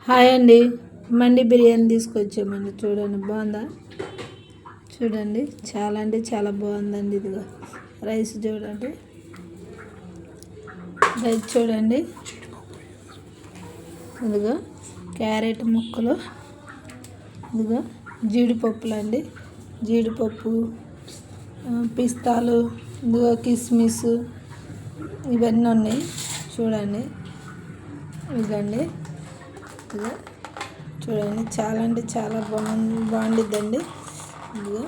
Hi అండి, మండి బిర్యానీ తీసుకొచ్చామండి. చూడండి బాగుందా, చూడండి చాలా అంటే చాలా బాగుందండి. ఇదిగో రైస్ చూడండి, రైస్ చూడండి, ఇదిగో క్యారెట్ ముక్కలు, ఇదిగో జీడిపప్పులు అండి, జీడిపప్పు, పిస్తాలు, ఇదిగో కిస్మిస్ ఇవన్నీ ఉన్నాయి చూడండి. ఇదండి ఇదిగో చూడండి, చాలా అంటే చాలా బాగుండిద్దండి. ఇదిగో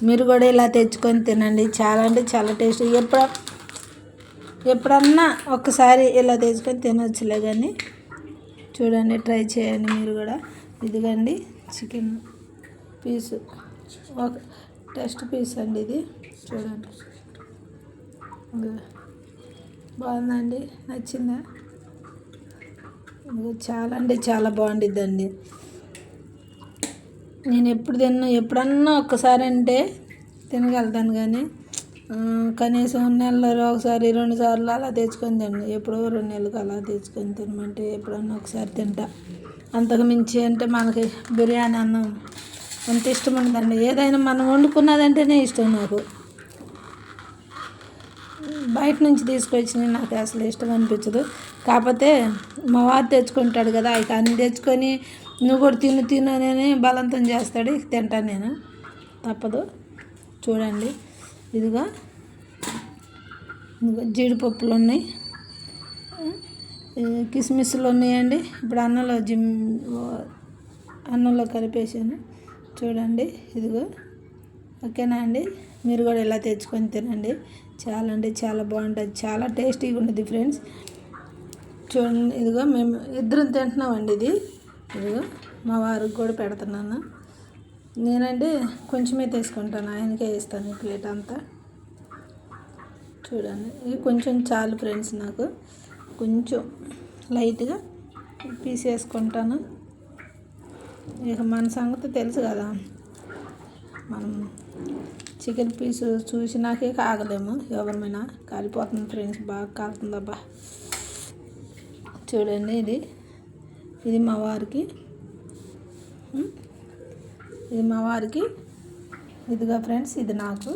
మీరు కూడా ఇలా తెచ్చుకొని తినండి, చాలా అంటే చాలా టేస్ట్. ఎప్పుడన్నా ఒక్కసారి ఇలా తెచ్చుకొని తినొచ్చులే, కానీ చూడండి ట్రై చేయండి మీరు కూడా. ఇదిగండి చికెన్ పీసు, ఒక టెస్ట్ పీస్ అండి ఇది. చూడండి బాగుందండి, నచ్చిందా? చాలా అంటే చాలా బాగుండిద్దండి. నేను ఎప్పుడన్నా ఒక్కసారి అంటే తినగలుగుతాను, కానీ కనీసం నెలలో ఒకసారి 2 సార్లు అలా తెచ్చుకొని తిన్నాను. ఎప్పుడో 2 నెలలకు అలా తెచ్చుకొని తినమంటే ఎప్పుడన్నా ఒకసారి తింటా. అంతకు మించి అంటే మనకి బిర్యానీ అన్నం అంత ఇష్టం ఉండదండి. ఏదైనా మనం వండుకున్నదంటేనే ఇష్టం నాకు. బయట నుంచి తీసుకొచ్చి నాకు అసలు ఇష్టం అనిపించదు. కాకపోతే మా వారు తెచ్చుకుంటాడు కదా, ఇక అన్ని తెచ్చుకొని నువ్వు కూడా తిను అని బలవంతం చేస్తాడు. ఇక తింటాను నేను, తప్పదు. చూడండి ఇదిగో జీడిపప్పులు ఉన్నాయి, కిస్మిస్లు ఉన్నాయండి. ఇప్పుడు అన్నంలో కలిపేసాను. చూడండి ఇదిగో, ఓకేనా అండి? మీరు కూడా ఇలా తెచ్చుకొని తినండి, చాలా అంటే చాలా బాగుంటుంది, చాలా టేస్టీగా ఉంటుంది ఫ్రెండ్స్. చూడండి ఇదిగో మేము ఇద్దరం తింటున్నామండి. ఇదిగో మా వారికి కూడా పెడుతున్నాను. నేనంటే కొంచెమే తీసుకుంటాను, ఆయనకే ఇస్తాను ఈ ప్లేట్ అంతా. చూడండి ఇది కొంచెం చాలు ఫ్రెండ్స్, నాకు కొంచెం లైట్గా పీస్ వేసుకుంటాను. ఇక మన సంగతి తెలుసు కదా, మనం చికెన్ పీసు చూసినాకే కాగలేము ఎవరిమైనా. కాలిపోతుంది ఫ్రెండ్స్, బాగా కాలుతుందబ్బా. చూడండి ఇది మా వారికి, ఇదిగా ఫ్రెండ్స్, ఇది నాకు.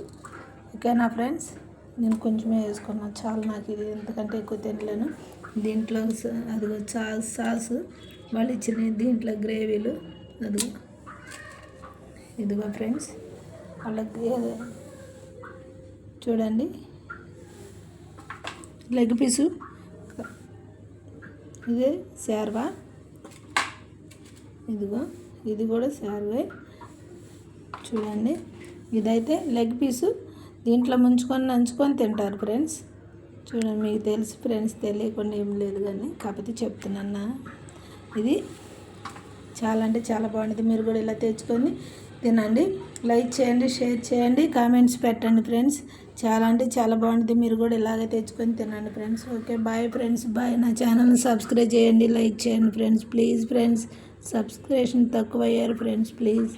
ఓకేనా ఫ్రెండ్స్? నేను కొంచెమే వేసుకున్నాను, చాలు నాకు ఇది, ఎందుకంటే ఎక్కువ తినలేను. దీంట్లో అదిగో సాసు వాళ్ళు ఇచ్చిన, దీంట్లో గ్రేవీలు అదిగో. ఇదిగో ఫ్రెండ్స్, వాళ్ళకి చూడండి లెగ్ పీసు, ఇదే శార్వా, ఇదిగో ఇది కూడా శార్వే. చూడండి ఇదైతే లెగ్ పీసు, దీంట్లో నంచుకొని తింటారు ఫ్రెండ్స్. చూడండి, మీకు తెలుసు ఫ్రెండ్స్, తెలియకుండా ఏం లేదు, కానీ కాకపోతే చెప్తున్నా. ఇది చాలా అంటే చాలా బాగుంటుంది. మీరు కూడా ఇలా తెచ్చుకొని తినండి. లైక్ చేయండి, షేర్ చేయండి, కామెంట్స్ పెట్టండి ఫ్రెండ్స్. చాలా అంటే చాలా బాగుంటుంది. మీరు కూడా ఇలాగే తెచ్చుకొని తినండి friends. Okay, bye friends, bye. నా ఛానల్ని సబ్స్క్రైబ్ చేయండి, లైక్ చేయండి ఫ్రెండ్స్. ప్లీజ్ ఫ్రెండ్స్, సబ్స్క్రిప్షన్ తక్కువ అయ్యారు ఫ్రెండ్స్, ప్లీజ్.